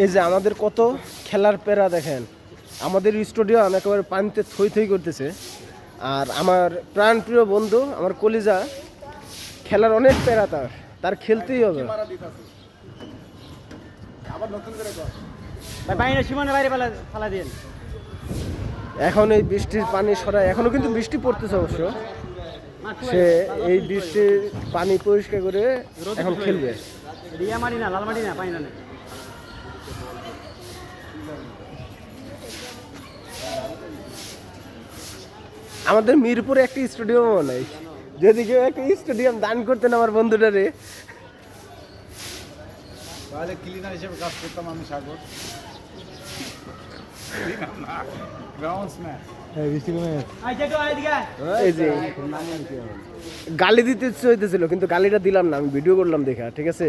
এই যে আমাদের কত খেলার প্যারা দেখেন, আমাদের স্টেডিয়াম একেবারে পানিতে থই থই করতেছে। আর আমার প্রাণপ্রিয় বন্ধু আমার কলিজা, খেলার অনেক প্যারা, তার খেলতেই হবে। এখন এই বৃষ্টির পানি সরায়, এখনো কিন্তু বৃষ্টি পড়তেছে অবশ্য। সে এই বৃষ্টির পানি পরিষ্কার করে এখন খেলবে। আমাদের মিরপুরে একটা স্টেডিয়ামও নাই, যদি কেউ একটা স্টেডিয়াম দান করতেন আমার বন্ধুটারে। তাহলে ক্লিনার হিসেবে কাজ করতাম আমি, সাগর। এই যে গালি দিতে ইচ্ছে হইতেছিল, কিন্তু গালিটা দিলাম না, আমি ভিডিও করলাম দেখা, ঠিক আছে।